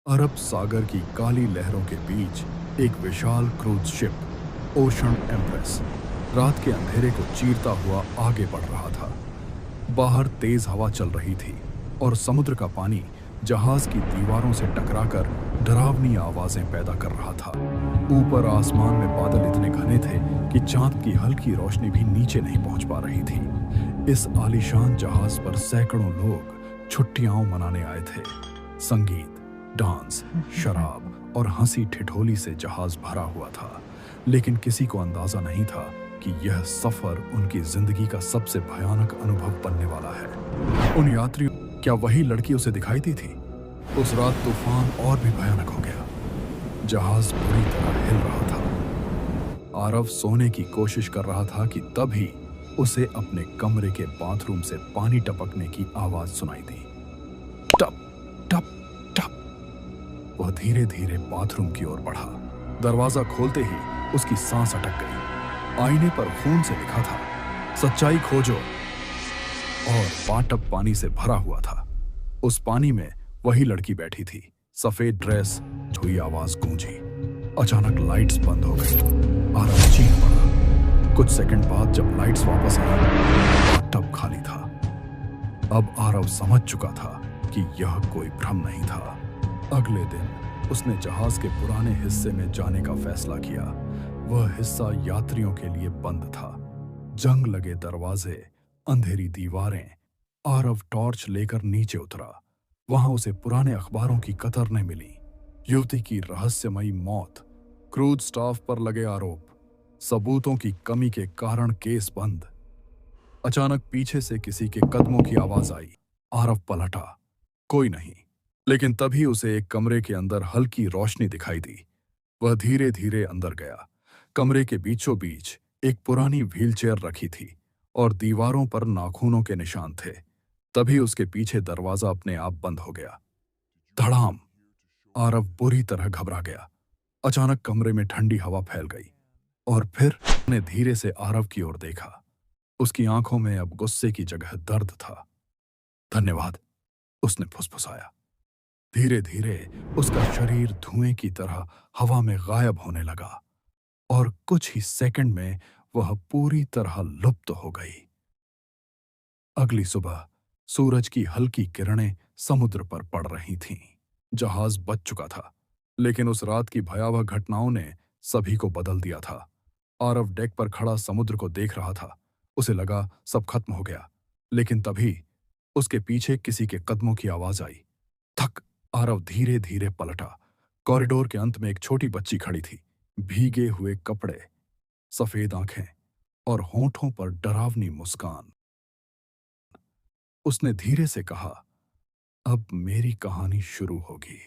अरब सागर की काली लहरों के बीच एक विशाल क्रूज शिप ओशन एम्प्रेस रात के अंधेरे को चीरता हुआ आगे बढ़ रहा था। बाहर तेज हवा चल रही थी और समुद्र का पानी जहाज की दीवारों से टकराकर डरावनी आवाजें पैदा कर रहा था। ऊपर आसमान में बादल इतने घने थे कि चांद की हल्की रोशनी भी नीचे नहीं पहुंच पा रही थी। इस आलीशान जहाज पर सैकड़ों लोग छुट्टियां मनाने आए थे। संगीत, डांस, शराब और हंसी ठिठोली से जहाज भरा हुआ था, लेकिन किसी को अंदाजा नहीं था कि यह सफर उनकी जिंदगी का सबसे भयानक अनुभव बनने वाला है। उन यात्रियों, क्या वही लड़की उसे दिखाई दी थी? उस रात तूफान और भी भयानक हो गया। जहाज बुरी तरह हिल रहा था। आरव सोने की कोशिश कर रहा था कि तभी उसे अपने कमरे के बाथरूम से पानी टपकने की आवाज सुनाई दी। टप टप टप। वह धीरे धीरे बाथरूम की ओर बढ़ा। दरवाजा खोलते ही उसकी सांस अटक गई। आईने पर खून से लिखा था, सच्चाई खोजो, और बाटब पानी से भरा हुआ था। उस पानी में वही लड़की बैठी थी, सफेद ड्रेस। हुई आवाज गूंजी। अचानक लाइट्स बंद हो गई। आरव चीख पड़ा। कुछ सेकंड बाद जब लाइट्स वापस आई, बाटब खाली था। अब आरव समझ चुका था कि यह कोई भ्रम नहीं था। अगले दिन उसने जहाज के पुराने हिस्से में जाने का फैसला किया। वह हिस्सा यात्रियों के लिए बंद था। जंग लगे दरवाजे, अंधेरी दीवारें। आरव टॉर्च लेकर नीचे उतरा। वहां उसे पुराने अखबारों की कतरनें मिली। युवती की रहस्यमयी मौत, क्रूज स्टाफ पर लगे आरोप, सबूतों की कमी के कारण केस बंद। अचानक पीछे से किसी के कदमों की आवाज आई। आरव पलटा। कोई नहीं, लेकिन तभी उसे एक कमरे के अंदर हल्की रोशनी दिखाई दी। वह धीरे धीरे अंदर गया। कमरे के बीचों बीच एक पुरानी व्हीलचेयर रखी थी और दीवारों पर नाखूनों के निशान थे। तभी उसके पीछे दरवाजा अपने आप बंद हो गया। धड़ाम। आरव बुरी तरह घबरा गया। अचानक कमरे में ठंडी हवा फैल गई और फिर उसने धीरे से आरव की ओर देखा। उसकी आंखों में अब गुस्से की जगह दर्द था। धन्यवाद, उसने फुसफुसाया। धीरे धीरे उसका शरीर धुएं की तरह हवा में गायब होने लगा और कुछ ही सेकंड में वह पूरी तरह लुप्त हो गई। अगली सुबह सूरज की हल्की किरणें समुद्र पर पड़ रही थीं। जहाज बच चुका था, लेकिन उस रात की भयावह घटनाओं ने सभी को बदल दिया था। आरव डेक पर खड़ा समुद्र को देख रहा था। उसे लगा सब खत्म हो गया, लेकिन तभी उसके पीछे किसी के कदमों की आवाज आई। थक। आरव धीरे धीरे पलटा। कॉरिडोर के अंत में एक छोटी बच्ची खड़ी थी। भीगे हुए कपड़े, सफेद आंखें और होठों पर डरावनी मुस्कान। उसने धीरे से कहा, अब मेरी कहानी शुरू होगी।